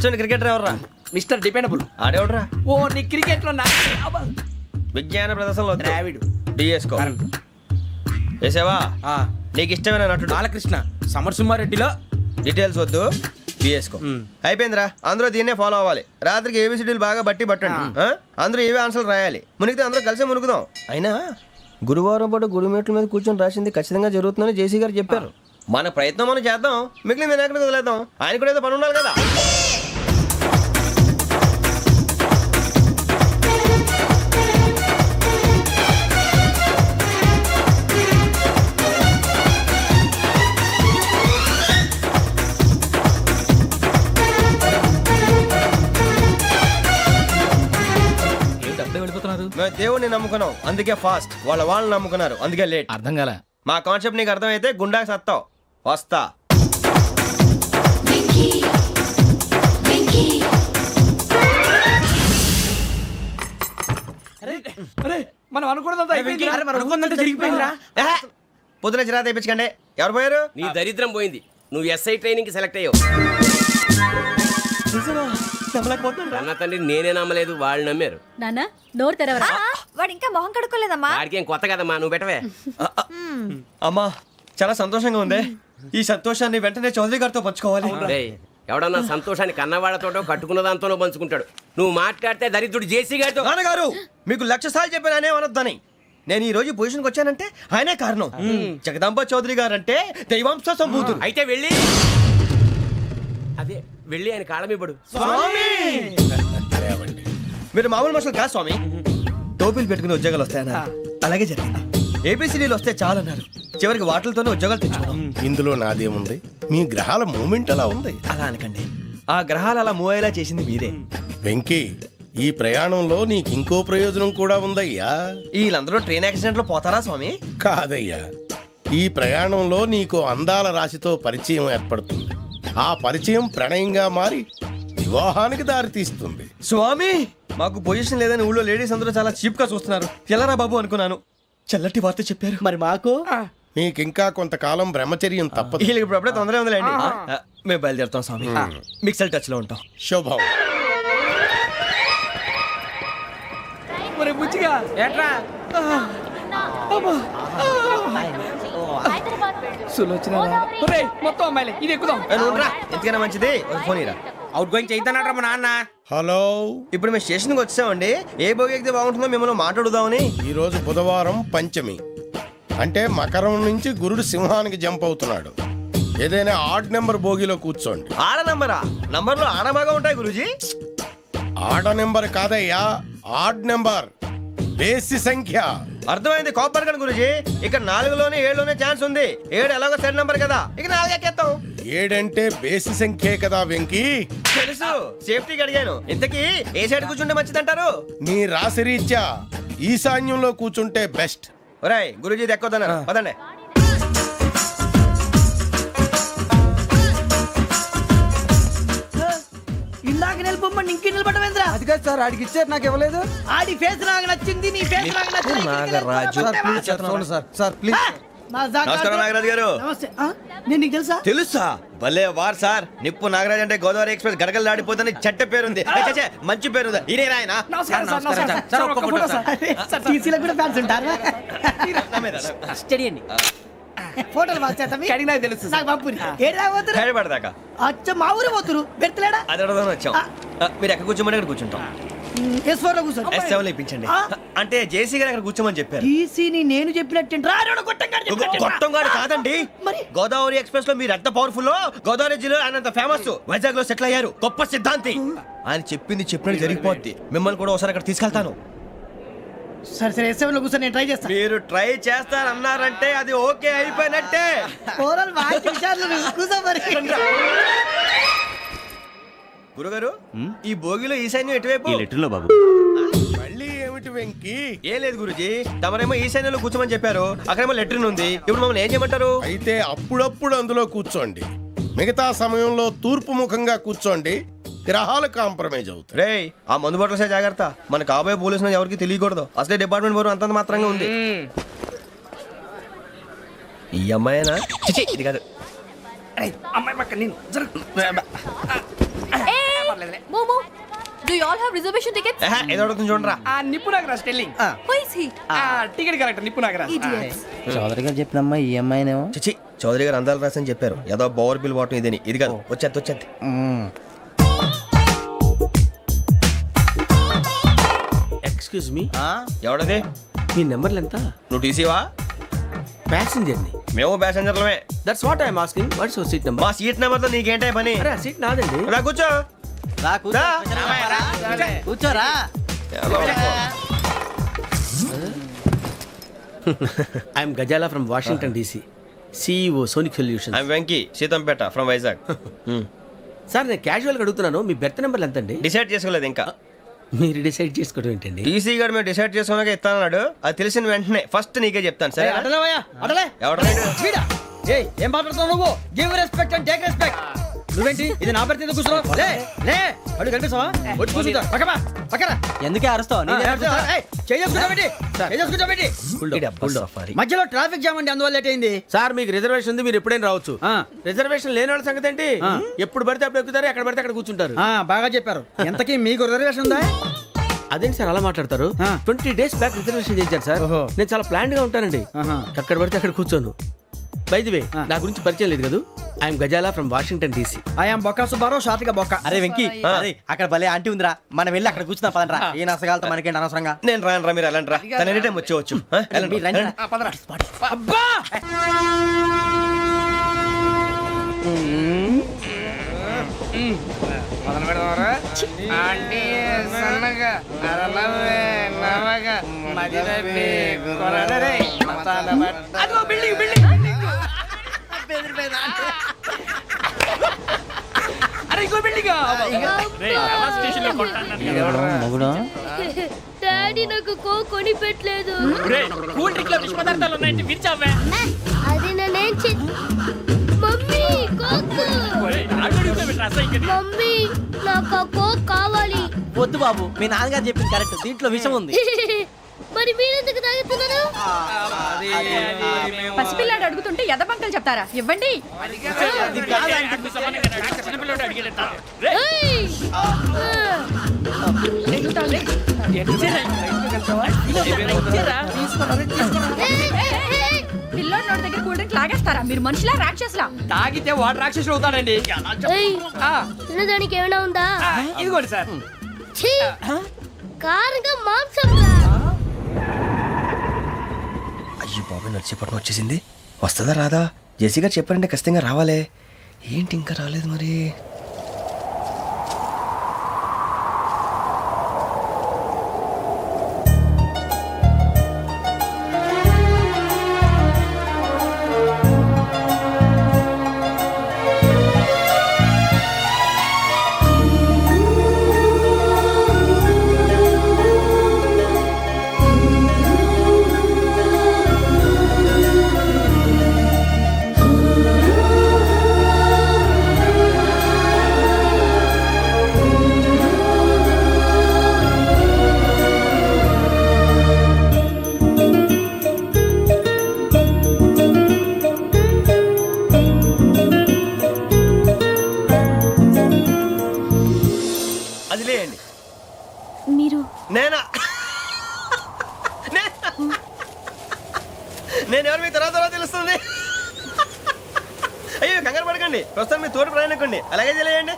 ఇష్టం క్రికెటర్ ఎవర్రా? Mister dependable. ఆడేవడరా? ఓ నీ క్రికెట్ లో విజ్ఞాన ప్రదర్శనలో ద్రావిడు డిఎస్కో వేసావా? నీకు ఇష్టమైన నటుడు బాలకృష్ణ. సమర్సింహారెడ్డిలో డీటెయిల్స్ వద్దు, బిఎస్కో అయిపోయిందిరా. అందరూ దీన్నే ఫాలో అవ్వాలి. రాత్రికి ఏబిసిడీలు బాగా బట్టి పట్టండి. అందరూ ఏవే ఆన్సర్లు రాయాలి. మునిగితే అందరూ కలిసి మునుగుదాం. అయినా గురువారం పాటు గురుమేట్ల మీద కూర్చొని రాసింది ఖచ్చితంగా జరుగుతుందని జేసీ గారు చెప్పారు. మన ప్రయత్నం మనం చేద్దాం, మిగిలింది వినాయకుడికి వదిలేద్దాం. ఆయన కూడా ఏదో పని ఉండాలి కదా. మేము దేవుడిని నమ్ముకున్నాం, అందుకే ఫాస్ట్. వాళ్ళని నమ్ముకున్నారు, అందుకే లేట్. అర్థం కాలే. మా కాన్సెప్ట్ నీకు అర్థమైతే గుండా సత్తావు. వస్తా. మనం అనుకున్నదంతా జరిగిపోయిందిరా. పొద్దున చిరా తెప్పించకండి. ఎవరు పోయారు? నీ దరిద్రం పోయింది. నువ్వు ఎస్ఐ ట్రైనింగ్ కి సెలెక్ట్ అయ్యావు. అన్న తండ్రి నేనే నమ్మలేదు, వాళ్ళు నమ్మారు. నాన్న నోరు తెరవరా. వాడు ఇంకా మొహం కడుక్కోలేదమ్మా. వాడికి ఏం కొత్త కదమ్మా, నువ్వు పెట్టవే. అమ్మా చాలా సంతోషంగా ఉంది. ఈ సంతోషాన్ని వెంటనే చౌదరి గారితో పంచుకోవాలి. డేయ్, ఎవడన్నా సంతోషాన్ని కన్నవాళ్లతోటో కట్టుకున్న దాంతోనో పంచుకుంటాడు. నువ్వు మాట్లాడితే దరిద్రుడు జేసీ గారితో. నాన్నగారు మీకు 1,00,000 సార్లు చెప్పాను అనే అనొద్దని. నేను ఈ రోజు పొజిషన్కి వచ్చానంటే ఆయనే కారణం. జగదాంబ చౌదరి గారు అంటే దైవాంశ సంభూతుడు. అయితే వెళ్ళి అదే వెళ్ళి ఆయన కాళ్ళమివ్వడు. మీరు మామూలు మనుషులు కాదు స్వామి. టోపీలు పెట్టుకుని ఉద్యోగాలు వస్తాయన్నారు, అలాగే జరిగింది. ఏబిసిడీలు వస్తే చాలన్నారు, చివరికి వాటిలతోనే ఉద్యోగాలు తెచ్చుకున్నాం. ఇందులో నాదేముంది? మీ గ్రహాల మూమెంట్ అలా ఉంది. అలా అనకండి, ఆ గ్రహాలు అలా మూవ్ అయ్యేలా చేసింది మీరే. వెంకీ, ఈ ప్రయాణంలో నీకు ఇంకో ప్రయోజనం కూడా ఉందయ్యా. వీళ్ళందరూ ట్రైన్ యాక్సిడెంట్ లో పోతారా స్వామి? కాదయ్యా, ఈ ప్రయాణంలో నీకు అందాల రాశితో పరిచయం ఏర్పడుతుంది. ఆ పరిచయం ప్రణయంగా మారి వివాహానికి దారితీస్తుంది. స్వామి మాకు పొజిషన్ లేదని ఊళ్ళో లేడీస్ అందరూ చాలా చీప్ గా చూస్తున్నారు. ఎలారా బాబు అనుకున్నాను. చల్లటి వార్త చెప్పారు. మరి మాకు నీకింకా కొంతకాలం బ్రహ్మచర్యం తప్పదు. వీళ్ళకి ఇప్పుడు అప్పుడే తొందరగా ఉందిలేండి. మేము బయలుదేరుతాం స్వామి. మిక్సెల్ టచ్ లో ఉంటాం. శుభం. బుచ్చిగా ఏట్రా మొత్తం అమ్మాయిలే. ఇది ఎక్కుదాం. ఎందుకైనా మంచిది ఫోన్ ఇరా. అవుట్ గోయింగ్ చేద్దానట్రా మా నాన్న. హలో, ఇప్పుడు మేము స్టేషన్కి వచ్చామండి. ఏ బోగి ఎక్కితే బాగుంటుందో మిమ్మల్ని మాట్లాడుదామని. ఈరోజు బుధవారం పంచమి, అంటే మకరం నుంచి గురుడు సింహానికి జంప్ అవుతున్నాడు. ఏదైనా ఆడ్ నెంబర్ బోగిలో కూర్చోండి. ఆడ నంబరా? నంబర్లు ఆడ బాగా ఉంటాయి గురూజీ. ఆడ నెంబర్ కాదయ్యా, ఆడ్ నెంబర్, బేసి సంఖ్య. అర్థమైంది. కాపర్ కానీ గురూజీ, ఇక్కడ 4లోనే 7లోనే ఛాన్స్ ఉంది. 7 ఎలాగో సెడ్ నంబర్ కదా, ఇక 4 ఎక్కేస్తాం. 7 అంటే బేసి సంఖ్యే కదా వెంకీ. తెలుసు, సేఫ్టీకి అడిగాను. ఇంతకీ ఏ సైడ్ కూర్చుంటే మంచిదంటారు? నీ రాశి రీత్యా ఈశాన్యంలో కూర్చుంటే బెస్ట్. ఒరాయ్ గురూజీ దెక్కొద్దన్నారు, పదండి. ఇందాక నిలబొమ్మని ఇంకే నిలబడమేంద్రా? అది కాదు సార్, ఆడికి ఇచ్చారు, నాకు ఇవ్వలేదు. ఆడి ఫేస్ నాకు నచ్చింది, నీ ఫేస్ నాకు నచ్చింది. Nagaraju sir please. నమస్కారం నాగరాజు గారు. నమస్తే. నేను నీకు తెలుసా? తెలుసా? భలే వార్ సార్. నిప్పు నాగరాజ్ అంటే గోదావరి ఎక్స్ప్రెస్ గడగలు దాడిపోతుంది చెట్ట పేరుంది. మంచి పేరు. ఇదే ఆయన. నమస్కారం సార్. నమస్కారం సార్. ఒక్క ఫోటో సార్. టీసీలో కూడా ఫ్యాన్స్ ఉంటారా? స్టడీ అండి. ఫోటోలు మార్చేస్తాం. కడిగి నాకు తెలుసు. నాకు పంపుని. ఏడు రాబోతురు? హైదరాబాద్. అచ్చ మా ఊరు పోతురు. పెడతలేడా? అది అడగదాం వచ్చాం. మీరు ఎక్కడ కూర్చోమని అక్కడ కూర్చుంటాం. S4 లో కూర్చో. S7 ఇప్పించండి. అంటే జేసీ గారు అక్కడ కూర్చోమని చెప్పారు. టీసీని నేను చెప్పినట్టు గొట్టంగాడు కాదండి. మరి గోదావరి ఎక్స్ప్రెస్ లో మీరు ఎంత పవర్ఫుల్, గోదావరి జిల్లా ఆయన ఫేమస్. వైజాగ్ లో సెటిల్ అయ్యారు, గొప్ప సిద్ధాంతి. ఆయన చెప్పింది చెప్పినట్టు జరిగిపోద్ది. మిమ్మల్ని కూడా ఒకసారి అక్కడ తీసుకెళ్తాను. సరే సరే, S7 లో కూర్చొని నేను ట్రై చేస్తాను. మీరు ట్రై చేస్తారన్నారంటే అది ఓకే అయిపోయినట్టే. గురుగారు, ఈ భోగిలో ఈశాన్యం ఎటువైపు? బాబు మళ్ళీ ఏమిటి వెంకీ? ఏం లేదు గురుజీ, తమరేమో ఈశాన్యంలో కూర్చోమని చెప్పారు. అక్కడేమో లెట్రిన్ ఉంది. ఇప్పుడు మమ్మల్ని ఏం చేయమంటారు? అయితే అప్పుడప్పుడు అందులో కూర్చోండి. మిగతా సమయంలో తూర్పు ముఖంగా కూర్చోండి. గ్రహాలు కాంప్రమైజ్ అవుతాయి. రే, ఆ మందు బాటలసే జాగ్రత్త. మన కాబోయే పోలీసులు ఎవరికి తెలియకూడదు. అసలే డిపార్ట్మెంట్ బోరు అంతంత మాత్రంగా ఉంది. ఈ అమ్మాయినా? ఇది కాదు. అమ్మాయి పక్క నేను Do you all have reservation tickets? ఏదో అడుగుతుంది చూడరా. ఆ నిప్పు Nagaraj telling Who is he? Ticket correct నిప్పు నాగరాజ్ Idiots. చౌదరి గారు చెప్పినమ్మా ఈ అమ్మాయినేమో. చిచి చౌదరి గారు అందాలు రాసని చెప్పారు. ఏదో బోర్ బిల్ వాటం ఇదని. ఇది కాదు వచ్చేది. Excuse me, ఎవడది? మీ నెంబర్లు ఎంత? నువ్వు టీసీవా? ప్యాసింజర్ని. మేము ప్యాసెంజర్లమే. That's what I'm asking. What's your seat number? మా సీట్ నెంబర్తో నీకేంటే పని? అరే ఆ సీట్ నాదండి. రా కూర్చో. రా కూర్చో. రా. కూర్చోరా. I'm Ghazala from Washington DC, CEO Sonic Solution. I'm Venky Seethampeta from Vizag. Sir నేను క్యాజువల్గా అడుగుతున్నాను, మీ బెర్త్ నెంబర్ ఎంత అండి? డిసైడ్ చేసుకోలేదు ఇంకా. మీరు డిసైడ్ చేసుకోవడం ఏంటండి? టీసీ గారు మేము డిసైడ్ చేసుకున్నాక ఇస్తానన్నాడు. అది తెలిసిన వెంటనే ఫస్ట్ నీకే చెప్తాను. సరే ఎవడు ఏం మాట్లాడుతున్నావు నువ్వు? Give respect and take respect. నువ్వేంటి ఇది నా పరిస్థితి ఎందుకు కూర్చున్నావు? లే లే అడుగు కనిపిస్తావా? వచ్చి కూర్చుంటా. పక్కన ఎందుకే అరుస్తావు? మధ్యలో ట్రాఫిక్ జామ్ అండి, అందువల్ల లేట్ అయింది. సార్ మీకు రిజర్వేషన్ ఉంది, మీరు ఎప్పుడైనా రావచ్చు. రిజర్వేషన్ లేని వాళ్ళ సంగతి ఏంటి? ఎప్పుడు పడితే అప్పుడు ఎక్కుతారు, ఎక్కడ పడితే అక్కడ కూర్చుంటారు. బాగా చెప్పారు. ఎంతకీ మీకు రిజర్వేషన్ ఉందా? అదేంటి సార్ అలా మాట్లాడతారు? 20 days బ్యాక్ రిజర్వేషన్ చేశారు సార్. ఓహో. నేను చాలా ప్లాన్డ్ గా ఉంటానండి. అక్కడ పడితే అక్కడ కూర్చోను. బై ది వే నా గురించి పరిచయం లేదు కదా, I'm Ghazala from Washington DC. I'm Bokka Subbarao, షాతిక బొక్క. అరే వెంకీ, అరే అక్కడ భలే ఆంటీ ఉందిరా, మనం వెళ్ళి అక్కడ కూర్చున్నా పదనరా. ఏ నసగాలతో మనకేంటి అనవసరంగా. నేను రాను రా, మీరు వెళ్ళండి రా. తన ఎనీ టైం వచ్చేవచ్చు. వెళ్ళండి, వెళ్ళండి. అబ్బా మొదలు పెడదామరా? ఆంటీ సన్నగా అరలవే నవగా మదిరపి కొరడరే మతాల బట్ట. అదిగో బిల్డింగ్ బిల్డింగ్. అరే ఇంకో బిల్డింగ్. మగుడు డాడీ నాకు కొని పెట్టలేదు. కూల్ డ్రింక్ లో విష పదార్థాలు ఉన్నాయంటే విరిచావే. అది నేనేం మమ్మీ కోక్. మమ్మీ నాకు ఆ కోక్ కావాలి. వద్దు బాబు, మీ నాన్నగారు చెప్పింది కరెక్ట్, దీంట్లో విషయం ఉంది. మరి మీరెందుకు తాగుతున్నారు? పసిపిల్లాడు అడుగుతుంటే ఎదబంకలు చెప్తారా? ఇవ్వండి. ఏయ్! పిల్లోడి నోటి దగ్గర కూల్ డ్రింక్ లాగేస్తారా? మీరు మనుషులా రాక్షసులా? తాగితే వాడు రాక్షసుడు అవుతాడండి. ఏయ్! తినడానికి ఏమైనా ఉందా? ఇదిగోండి సార్. ఛీ! కారంగా మాంసంలా. అయ్యో బాబాయ్, నడిచేపట్నం వచ్చేసింది. వస్తుందా రాదా? జెసీ గారు చెప్పారంటే ఖచ్చితంగా రావాలే. ఏంటి ఇంకా రాలేదు మరి? అది లేయండి. మీరు నేనా? నేను ఎవరు మీ తర్వాత తెలుస్తుంది. అయ్యో కంగారు పడకండి, ప్రస్తుతం మీ తోటి ప్రయాణకండి. అలాగే తెలియండి.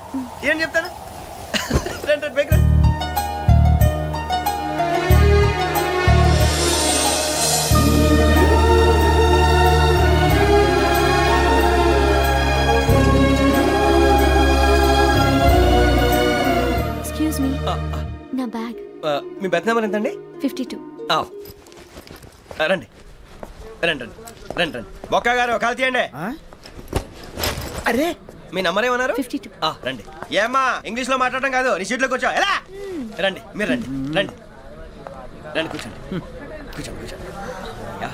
ఏం చెప్తాను? రండి రండి, బైక్ రండి. ఎక్స్క్యూజ్ మీ, నా బ్యాగ్. మీ బెత్ నెంబర్ ఎంతండి? 52. రండి రండి రండి రండి రండి. బొక్క గారు కాల్ తీయండి. అరే మీ నంబర్ ఏమన్నారు? 52. రండి. ఏమ్మా ఇంగ్లీష్ లో మాట్లాడడం కాదు, నీ సీట్లోకి వచ్చా. ఎలా రండి, మీరు రండి రండి రండి, కూర్చోండి కూర్చోండి కూర్చోండి. యా.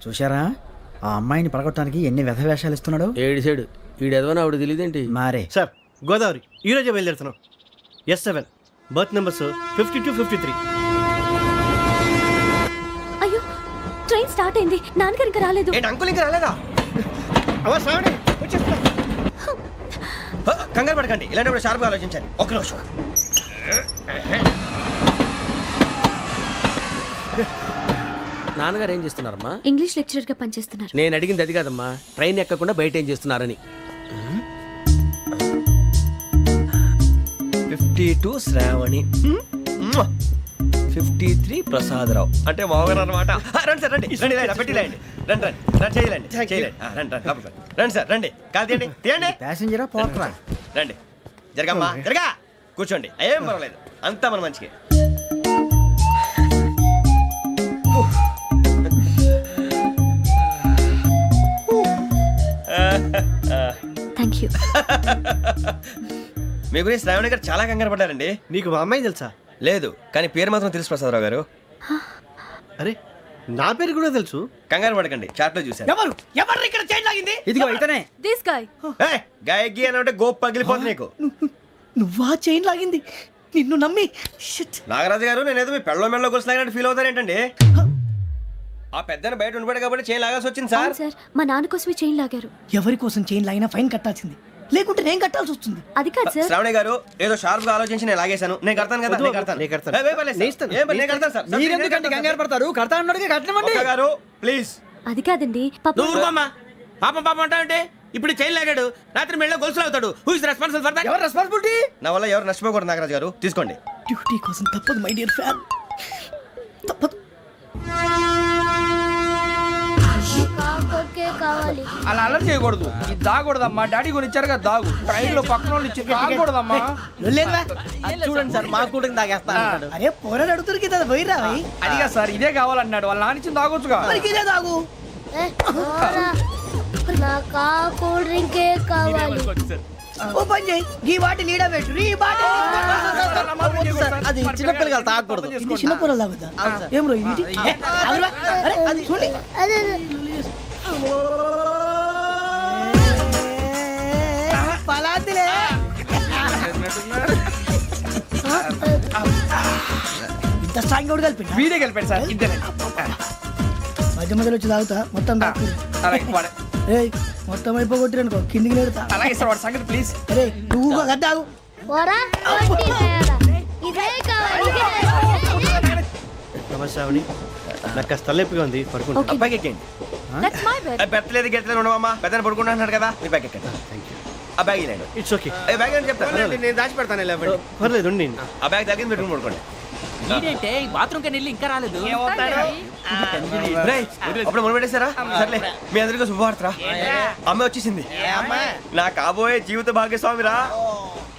చూశారా ఆ అమ్మాయిని పడగొట్టడానికి ఎన్ని వ్యధ వేషాలు ఇస్తున్నాడు. ఏడు సైడు ఈడెదవని ఆవిడ తెలియదేంటి? మారే సార్ గోదావరి ఈరోజే బయలుదేరుతున్నాం. S7 berth numbers 52-53. అయ్యో ట్రైన్ స్టార్ట్ అయింది, నాన్నగారు ఇంకా రాలేదు. ఏంటి అంకుల్ ఇంకా రాలేదా? కంగారు పడకండి, ఇలాంటప్పుడు షార్ప్గా ఆలోచించండి. ఒక్క నిమిషం. నాన్నగారు ఏం చేస్తున్నారమ్మా? ఇంగ్లీష్ లెక్చరర్ గా పనిచేస్తున్నారు. నేను అడిగింది అది కాదమ్మా, ట్రైన్ ఎక్కకుండా బయట ఏం చేస్తున్నారని. 52 శ్రావణి, 53 ప్రసాదరావు అంటే మామగారు అనమాట. రండి సార్, రండి రండి, పెట్టి రండి, రండి రండి రండి, చేయలేండి చేయలేండి, రండి రండి లోపలికి రండి. రండి సార్, రండి, కాలు తీయండి తీయండి. ప్యాసింజరా పోట్రా? రండి, జరగమ్మా జరగా, కూర్చోండి, ఏం పర్వాలేదు, అంతా మన మంచికి. Thank you. మీ గురించి శ్రావణి గారు చాలా కంగారు పడ్డారండి. నీకు మా అమ్మాయి తెలుసా? లేదు, కానీ పేరు మాత్రం తెలుసు ప్రసాదరావు గారు. అరే నా పేరు కూడా తెలుసు. కంగారు పడకండి, చాట్ లో చూశాను. ఎవరు ఎవరు ఇక్కడ చైన్ లాగింది? ఇదిగో ఇతనే. This guy. గాయకి అని అంటే గోప్ పగిలిపోతుంది నీకు. నువ్వా చైన్ లాగింది? నిన్ను నమ్మి షిట్. నాగరాజు గారు, నేనేదో మీ పెళ్ళ మెళ్ళలో గురిసిలాగినట్టు ఫీల్ అవుతారేంటండి? ఆ పెద్దని బయట ఉండిపోయాడు కాబట్టి చేయి లాగాల్సి వచ్చింది సార్. అవును సార్, మా నాన్న కోసమే చైన్ లాగారు. ఎవరి కోసం చైన్ లాగినా ఫైన్ కట్టాల్సింది, లేకుంటే నేను కట్టాల్సి వస్తుంది. అది కాదు సార్. శ్రావణి గారు ఏదో షార్ప్ గా ఆలోచించి నేను లాగేశాను. నేను కడతాను కదా, నేను కడతాను. నేను కడతాను. ఏ, పర్లేదు సార్. ఏం పర్లేదు, నేను కడతాను సార్. మీరెందుకంటే కంగారు పడతారు? కడతా అన్నాడుగా కట్టమండి. ఒక్క గారు ప్లీజ్. అది కాదండి పాప. నువ్వు ఊరుకోమ్మా. పాపం పాపం అంటావంటే ఇప్పుడు చైన్ లాగాడు, రాత్రి మెళ్ళ గొలుసులు అవుతాడు. Who is responsible for that? ఎవరు రెస్పాన్సిబిలిటీ? నా వల్ల ఎవరు నష్టపోకూడదు నాగరాజు గారు, తీసుకోండి. డ్యూటీ కోసం తప్పదు మై డియర్ ఫ్యాన్, తప్పదు. కాకొక్కే కావాలి. అలా అలర్ట్ చేయకూడదు. ఇది దాగకూడదమ్మా, డాడీ కొని ఇచ్చారు కదా దాగు. ట్రైన్ లో పక్కన వాళ్ళు ఇచ్చి దాగకూడదమ్మా. లేదురా. చూడండి సార్, మా కూడా తాగేస్తా అన్నాడు. అరే పోరాడు అడుగుతారు కదా, పోయిరా భయ్. అదిగా సార్, ఇదే కావాలన్నాడు. వాళ్ళ నాన్న ఇచ్చింది తాగొచ్చుగా. మరి ఇదే తాగు. ఏ, పోరా. నాకు ఆ కూల్ డ్రింకే కావాలి. ఓ పని చేయి, ఈ బాటిల్ లీడ పెట్టు, ఈ బాటిల్ అది చిన్నపిల్లలు తాగకూడదు. ఇది చిన్న పొరలు తాగుతా. ఏం రో ఇది? ఏ, ఆగురా. అరే అది చూడండి. అదే పలాతిలే. ఇంత స్ట్రాంగ్ కూడా కలిపి వీడే గెలిపాడు సార్, ఇద్దరే. మధ్య మధ్యలో వచ్చి తాగుతా, మొత్తం తాగు. అలాగే వాడు- ఏయ్ మొత్తం అయిపోగొట్టిరనుకో, కిందికి నేడుతా. అలాగే సార్, వాడు సంగతి ప్లీజ్. అరే నువ్వు కదా తాగు. పోరా, వడ్డీ తయారా. ఇదే కావాలి, ఇదే. నమస్తే శ్రావణి, నాకు కాస్త తలెప్పిగా ఉంది, పడుకుంటా. ఓకే. బ్యాగ్ ఎక్కండి. That's my bed. పెట్టలేదు గెట్టలేదు ఉండవమ్మా, పెద్దని పడుకుంటున్నాడు కదా, మీ బ్యాగ్ ఎక్కండి. ఆ బ్యాగ్ ఇలాండి. It's okay. బ్యాగ్ అని చెప్తాను, నేను దాచి పెడతాను. పర్లేదు ఉండి. ఆ బ్యాగ్ తగ్గింది పెట్టుకుని పడుకోండి. ఏంటంటే బాత్రూమ్ కి వెళ్ళి ఇంకా రాలేదు. రేయ్, అప్పుడు మొదలు పెట్టేశారా? సర్లే, మీ అందరికీ శుభవార్తరా. అమ్మ వచ్చేసింది, నా కాబోయే జీవిత భాగ్యస్వామిరా.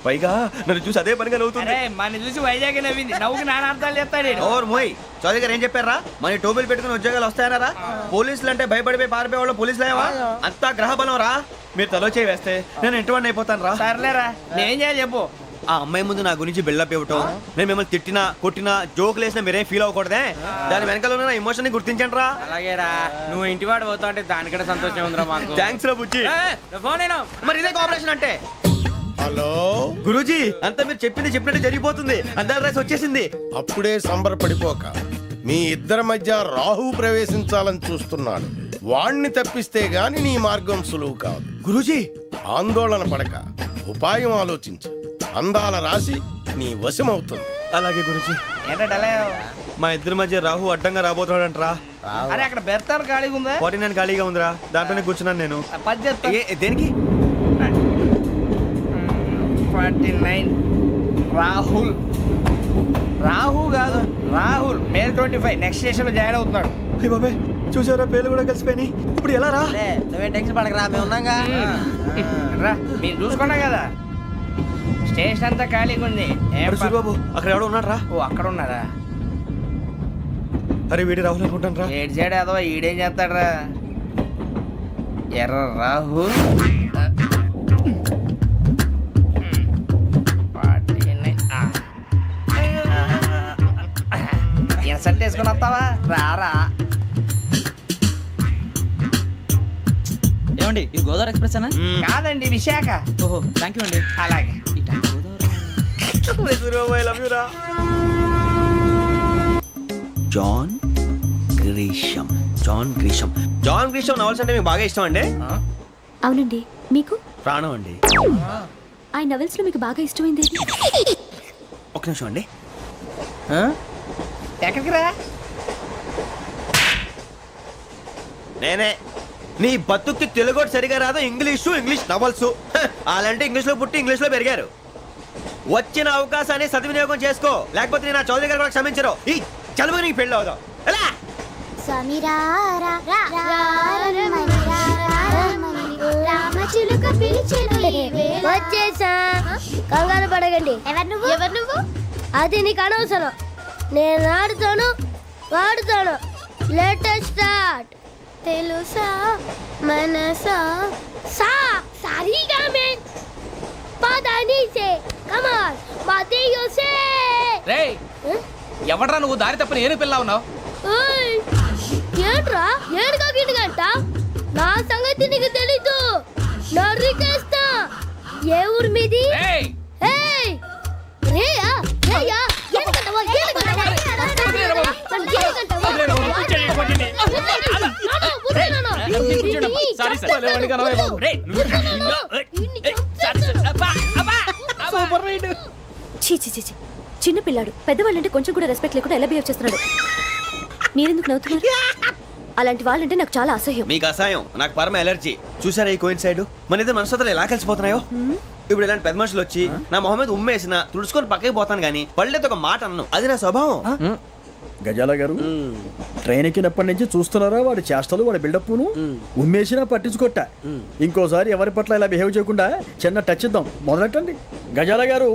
పైగా నన్ను చూసి అదే పనిగా నవ్వుతుంది. మన చూసి వైజాగ్ నవ్వింది. నవ్వుకి నాన్న అర్థాలు చెప్తాడు. ఓర్ మోయ్, చౌదరి గారు ఏం చెప్పారా? మన టోబీలు పెట్టుకుని ఉద్యోగాలు వస్తాయనరా? పోలీసులు అంటే భయపడిపోయి పారిపోయే వాళ్ళు పోలీసులేవా? అంతా గ్రహ బలం రా. మీరు తలో చేయి వేస్తే నేను ఇంటివాడిని అయిపోతాను రా. సర్లేరా, నేనేం చేయాలి చెప్పు. ఆ అమ్మాయి ముందు నా గురించి బిల్డప్ ఇవ్వటం, నేను మిమ్మల్ని తిట్టినా కొట్టినా జోకులు వేసినా మీరేం ఫీల్ అవ్వకూడదే. దాని వెనకాల ఉన్న ఎమోషన్ ని గుర్తించండి రా. అలాగేరా, నువ్వు ఇంటివాడు పోతా అంటే దానికంటే సంతోషం ఉందిరా మాకు. థ్యాంక్స్ రా బుజ్జి. ఫోన్ అయినా మరి ఇదే కోఆపరేషన్ అంటే. హలో, గురూజీ, అంతా మీరు చెప్పింది చెప్పినట్టు జరిగిపోతుంది. అందాల రైస్ వచ్చేసింది. అప్పుడే సంబరపడిపోక. మీ ఇద్దరి మధ్య రాహు ప్రవేశించాలని చూస్తున్నాడు. వాణ్ణి తప్పిస్తే గాని నీ మార్గం సులువు కాదు. గురూజీ, ఆందోళన పడక, ఉపాయం ఆలోచించు. అందాల రాశి నీ వశమవుతుంది. అలాగే గురూజీ. ఏంటంటే మా ఇద్దరి మధ్య రాహు అడ్డంగా రాబోతున్నాడంటరా. అరే అక్కడ బెర్తాను ఖాళీగా ఉందా? 49 ఖాళీగా ఉందిరా, దాంట్లోనే కూర్చున్నాను నేను. దేనికి? 49 రాహుల్. రాహు కాదు, రాహుల్. మే 25 నెక్స్ట్ స్టేషన్ లో జాయిన్ అవుతున్నాడు. అయ్య బాబాయ్, చూసారా పేర్లు కూడా కలిసిపోయినాయి. ఇప్పుడు ఎలా రా? నువ్వేం టెన్షన్ పడకరా, మేము ఉన్నాగా. రా, మీరు చూసుకున్నా కదా, స్టేషన్ అంతా ఖాళీగా ఉంది. అరే సూరిబాబు, అక్కడ ఎవడో ఉన్నాడు రా. ఓ అక్కడ ఉన్నారా? అరే వీడి రాహుల్ అనుకుంటాను రా. ఏడు చేయడం అదో ఈడేం చేస్తాడరా? ఎర్ర రాహు. ఇన్సల్ట్ వేసుకుని వస్తావా? రారా. ఏమండి, ఇది గోదావరి ఎక్స్ప్రెస్ అనా? కాదండి, విశాఖ. ఓహో, థ్యాంక్ యూ అండి. అలాగే. జాన్ గ్రీషమ్. జాన్ గ్రీషమ్. జాన్ గ్రీషమ్ నవల్స్ అంటే మీకు బాగా ఇష్టం అండి? అవునండి, మీకు? ప్రాణం అండి. ఆ నవెల్స్ లో మీకు బాగా ఇష్టమైంది ఏది? ఒక్క నిమిషం అండి. ఎక్కడికి రా? నేనే. నీ బతుక్కి తెలుగు సరిగా రాదు, ఇంగ్లీష్ నవల్స్. అలాంటి ఇంగ్లీష్ లో పుట్టి ఇంగ్లీష్ లో పెరిగారు. వచ్చిన అవకాశాన్ని సద్వినియోగం చేసుకో, లేకపోతే నేను నా చౌదరి గారు కూడా క్షమించరు. ఈ చదువు నీకు పెళ్ళి అవుదాం. ఎలా? వచ్చేసా, కంగారు పడకండి. ఎవరు నువ్వు? అది నీకు అనవసరం. నేను ఆడుతాను, వాడుతాను. Latest start. తెలుసా మనసా సా సారీగా మెన్ పదని సే కమాన్ మాదేయో సే. రేయ్, ఎవడ్రా నువ్వు? దారి తప్పని ఏను పిల్ల ఉన్నావు? ఓయ్ ఏంట్రా ఏడుగా గిడుగంట? నా సంగతి నీకు తెలీదు. నరికేస్తా. ఏ ఊరు మీది? రేయ్, ఏయ్ రేయా రేయా ఏడుగంటవా ఏడుగంటవా చీ చీ చీ చీ. చిన్న పిల్లాడు పెద్దవాళ్ళంటే కొంచెం కూడా రెస్పెక్ట్ లేకుండా ఎలా బిహేవ్ చేస్తున్నాడు. మీరెందుకు నవ్వుతున్నారు? అలాంటి వాళ్ళంటే నాకు చాలా అసహ్యం. మీకు అసహాయం, నాకు పరమ ఎలర్జీ. చూసారా ఈ కోయిన్సైడ్? మన ఇద్దరు మనసులు ఎలా కలిసిపోతున్నాయో. ఇప్పుడు ఇలాంటి పెద్ద మనుషులు వచ్చి నా మొహం మీద ఉమ్మేసిన తుడుచుకొని పక్కకి పోతాను కానీ పళ్ళేతో ఒక మాట అన్ను. అది నా స్వభావం. గజాల గారు, ట్రైన్ ఎక్కినప్పటి నుంచి చూస్తున్నారా వాడి చేష్టలు, వాడి బిల్డప్ను? ఉమ్మేసినా పట్టించుకోట. ఇంకోసారి ఎవరి పట్ల ఇలా బిహేవ్ చేయకుండా చిన్న టచ్ ఇద్దాం. మొదలెట్టండి. గజాల గారు,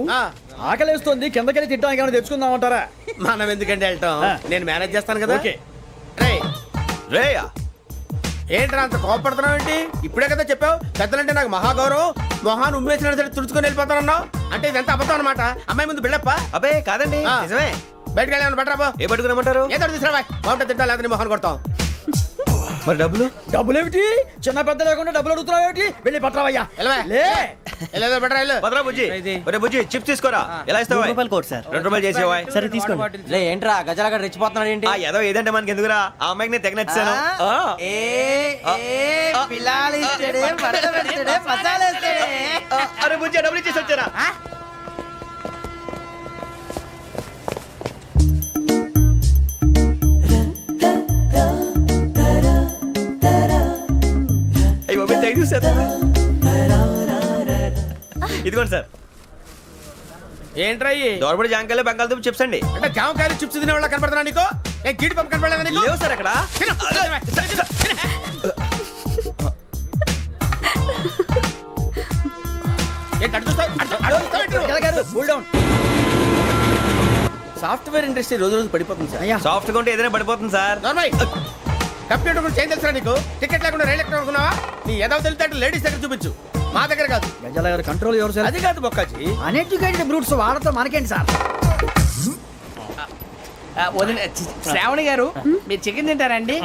ఆకలేస్తుంది, కిందకెళ్ళి తిట్టడానికి ఏమైనా తెచ్చుకుందామంటారా? మనం ఎందుకంటే వెళ్తాం, నేను మేనేజ్ చేస్తాను కదా. ఓకే. రేయా ఏంట్రా అంత కోపడుతున్నావు ఏంటి? ఇప్పుడే కదా చెప్పావు పెద్దలంటే నాకు మహాగౌరవం, మొహాన్ని ఉమ్మేసిన సరే తుడుచుకొని వెళ్ళిపోతానన్నావు. అంటే ఇదంతా అబద్ధం అనమాట. అమ్మాయి ముందు బిల్డప్ప? అబ్బే కాదండి, నిజమే. బయటకు వెళ్ళి బట్రాబో. ఏ పట్టుకురమ్మంటారు? ఏదో తీసుకురా, బాగుంటుంది తింటా, లేదా మొహాన్ని కొడతాం. మరి డబ్బులు? డబ్బులు ఏమిటి? చిన్న పెద్ద లేకుండా డబ్బులు అడుగుతున్నావు ఏమిటి? వెళ్ళి పట్టరావయ్యా. లే భద్రా బుజ్జి, ఒరే బుజ్జి చిప్స్ తీసుకోరా. ఎలా ఇస్తావా? రూపాయలు కోట్ సార్. 2 రూపాయలు చేసేవా? సరే తీసుకోండి. లే ఏంట్రా గజాల గడ రెచ్చిపోతున్నాడు ఏంటి? ఏదో ఏదంటే మనకి ఎందుకురా, ఆ అమ్మాయికి నేను తెగ నచ్చాను. అరే బుజ్జి డబ్బులు ఇచ్చేసి వచ్చారా? ఇదిగోండి సార్. ఏంట్రా దోరబడి జాంకాయలు బంగాళదుంప చిప్స్ అండి. అంటే జామకాయలు చిప్స్ తినే వాళ్ళ కనపడుతున్నా నీకు? నేను గీడి పంప కనపడలేదా నీకు? లేవు సార్ అక్కడ. సాఫ్ట్వేర్ ఇండస్ట్రీ రోజు రోజు పడిపోతుంది సార్. సాఫ్ట్ గా ఉంటే ఏదైనా పడిపోతుంది సార్. కంప్యూటర్ గురించి ఏం తెలుసా నీకు? టికెట్ లేకుండా రైలు ఎక్కడ అనుకున్నావా? నీ ఏదో తెలితే లేడీస్ దగ్గర చూపించు, మా దగ్గర కాదు. గజాల గారు కంట్రోల్ ఎవరు సార్? అది కాదు బొక్కాజీ. అన్ఎడ్యుకేటెడ్ బ్రూట్స్ వాడతో మనకేంటి సార్? శ్రావణి గారు, మీరు చికెన్ తింటారండి?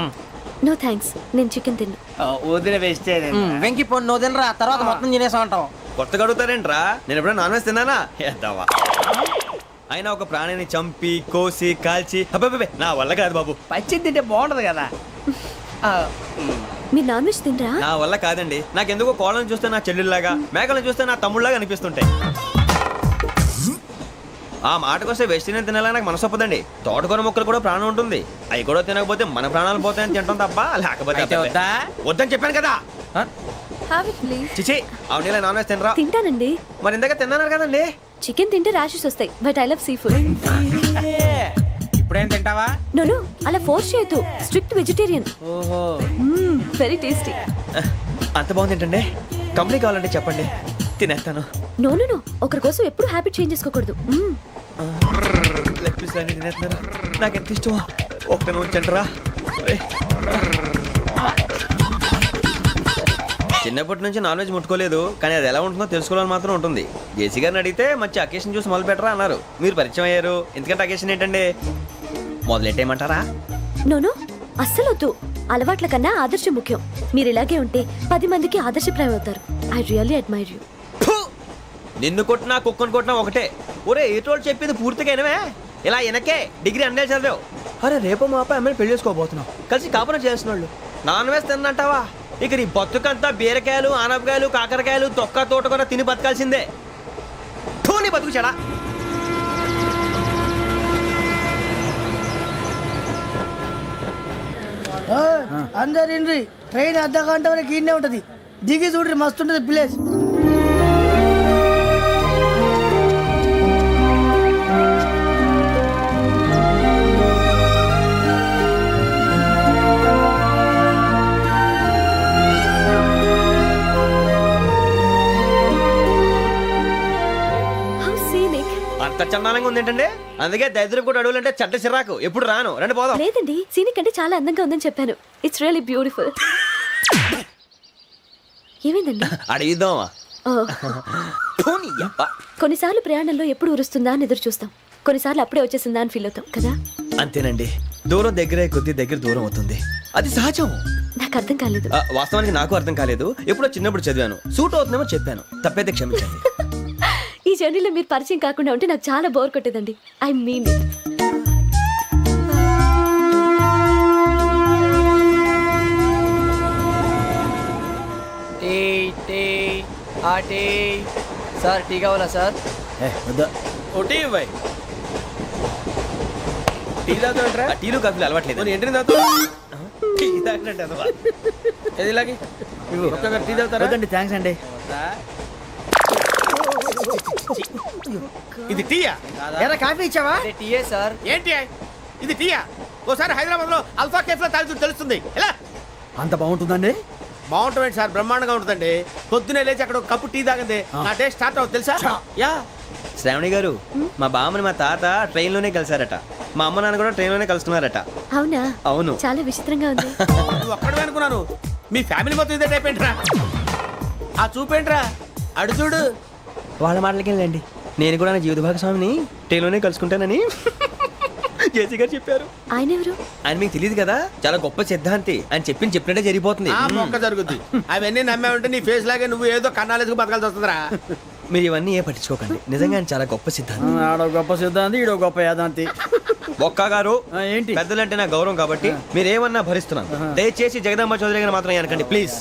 నో థ్యాంక్స్, నేను చికెన్ తిన్నా. వదిన వేస్తే వెంకి పొన్ను నువ్వు తినరా, తర్వాత మొత్తం తినేసా ఉంటాం. కొత్తగా అడుగుతారేంట్రా? నేను ఎప్పుడైనా నాన్ వెజ్ తిన్నానా? ఎద్దావా. అయినా ఒక ప్రాణిని చంపి కోసి కాల్చి అబ్బే నా వల్ల కాదు బాబు. పచ్చి తింటే బాగుంటది కదా. మీరు నాన్ వెజ్ తినరా? నా వల్ల కాదండి. నాకెందుకో కోళ్ళని చూస్తే నా చెల్లెల్లాగా, మేకలను చూస్తే నా తమ్ముళ్ళలాగా అనిపిస్తుంటాయి. ఆ మాటకొస్తే వెస్టిరియన్ తినాలని నాకు మనసు ఒప్పదండి. తోటకూర మొక్కలు కూడా ప్రాణం ఉంటుంది. అవి కూడా తినకపోతే మన ప్రాణాలు పోతాయని తింటాం తప్ప లేకపోతే వద్దని చెప్పాను కదా. చిచి అవునీ నాన్ వెజ్ తినరా? తింటానండి. మరి ఇందాక తిన్నాను కదండి. చికెన్ తింటే ర్యాషెస్ వస్తాయి, but I love sea food. ఇప్పుడేం తింటావా? నో అలా ఫోర్స్ చేయొద్దు. Strict vegetarian. ఓహో, వెరీ టేస్టీ. అంత బాగుంది ఏంటండి? కంపెనీ కావాలంటే చెప్పండి, తినేస్తాను. నో ఒకరి కోసం ఎప్పుడు హ్యాబిట్ చేంజ్ చేసుకోకూడదు. లెగ్ పీస్ అన్ని తినేస్తున్నారు. నాకు ఎంత ఇష్టం. ఒకటే ఉంచండిరా. చిన్నప్పటి నుంచి నాన్ వెజ్ ముట్టుకోలేదు, కానీ అది ఎలా ఉంటుందో తెలుసుకోవాలని మాత్రం ఉంటుంది. జేసీ గారిని అడిగితే మంచి అకేషన్ చూసి మొదలు పెట్టరా అన్నారు. మీరు పరిచయం అయ్యారు, ఎందుకంటే అకేషన్ ఏంటండి? మొదలెట్టేయమంటారా? నో అస్సలు వద్దు. అలవాట్ల కన్నా ఆదర్శం ముఖ్యం. మీరు ఇలాగే ఉంటే 10 మందికి ఆదర్శప్రాయం అవుతారు. I really admire you. నిన్ను కొట్టినా కుక్కను కొట్టినా ఒకటే. ఒరే ఏటోళ్ళు చెప్పింది పూర్తిగా వినవే ఇలా వెనకే డిగ్రీ అన్నే చదివావు అరే రేపు మా అబ్బాయి అమ్మాయిని పెళ్లి చేసుకోబోతున్నావు కలిసి కాపురం చేసిన వాళ్ళు నాన్ వేసి తిన్నంటావా ఇక నీ బతుకంతా బీరకాయలు ఆనపకాయలు కాకరకాయలు తొక్క తోట కూడా తిని బతకాల్సిందే నీ బతుకు చెడా అందరు ఇండ్రి ట్రైన్ అర్ధ గంట వరకు ఇన్నే ఉంటది దిగి చూడ్రి మస్తు ఉంటది ప్లేస్ హౌ సీనిక్. అంత చందానంగా ఉంది ఏంటంటే అందుకే దరిద్రం కూడా అడవులంటే చెడ్డ చిరాకు ఎప్పుడు రాను రండి పోదాం లేదండి సీనిక్ అంటే చాలా అందంగా ఉందని చెప్పాను. It's really beautiful. ఏమైందండి? అడిగిద్దామా ఓ, కొన్నిసార్లు ప్రయాణంలో ఎప్పుడు ఉరుస్తుందా అని ఎదురు చూస్తాం, కొన్నిసార్లు అప్పుడే వచ్చేసిందా అని ఫీల్ అవుతాం కదా. అంతేనండి దూరం దగ్గరే కొద్ది దగ్గర దూరం అవుతుంది అది సహజం. నాకు అర్థం కాలేదు. వాస్తవానికి నాకు అర్థం కాలేదు ఎప్పుడో చిన్నప్పుడు చదివాను సూట్ అవుతుందేమో చెప్పాను తప్పైతే క్షమించండి. ఈ జర్నీలో మీరు పరిచయం కాకుండా ఉంటే నాకు చాలా బోర్ కొట్టేదండి. I mean it. Tea tea ఆ టీ సార్ టీ కావాలా సార్? ఒకటి ఇవ్వాయి టీ తాగుతాంట్రా టీలు కాఫీలు అలవాట్లేదు ఏంటి తాగుతావు టీ తాగినట్టు అదవా. ఏది ఇలాగే ఒక్కొక్కరు టీ తాగుతారా థ్యాంక్స్ అండి. ఇది టీయా ఎరా కాఫీ ఇచ్చావా? టీయే సార్. ఏంటి ఇది టీయా ఓసారి హైదరాబాద్ లో అల్ఫా కేఫ్ లో తాగుతూ తెలుస్తుంది ఎలా అంత బాగుంటుందండి? బాగుంటుంది సార్ బ్రహ్మాండంగా ఉంటుందండి పొద్దునే లేచి అక్కడ ఒక కప్పు టీ తాగింది నా డే స్టార్ట్ అవుతుంది తెలుసా యా శ్రావణి గారు మా బామ్మని మా తాత ట్రైన్ లోనే కలిసారట మా అమ్మ నాన్న కూడా ట్రైన్ లోనే కలుస్తున్నారట. అవునా? అవును. చాలా విచిత్రంగా ఉంది. నువ్వు ఒక్కడే అనుకున్నాను మీ ఫ్యామిలీ మొత్తం ఇదే టైప్ ఏంట్రా ఆ చూపేంట్రా అడు చూడు వాళ్ళ మాటలకి వెళ్ళండి నేను కూడా నా జీవిత భాగస్వామిని ట్రైన్ లోనే కలుసుకుంటానని జేసీ గారు చెప్పారు. ఆయన ఎవరు? ఆయన మీకు తెలియదు కదా చాలా గొప్ప సిద్ధాంతి అని చెప్పినట్టే జరిగిపోతుంది. ఆ మొక్క జరుగుద్ది అవన్నీ నమ్మే ఉంటే నీ ఫేస్ లాగే నువ్వు ఏదో కన్నాలేసుకు బతకాల్సి వస్తుందిరా మీరు ఇవన్నీ ఏ పట్టించుకోకండి నిజంగా ఆయన చాలా గొప్ప సిద్ధాంతి. ఆడో గొప్ప సిద్ధాంతి ఈడో గొప్ప యాదాంతి. ఒక్క గారు ఏంటి? పెద్దలంటే నా గౌరవం కాబట్టి మీరు ఏమన్నా భరిస్తున్నాను. దయచేసి జగదాంబ చౌదరి గారు మాత్రం అనకండి ప్లీజ్.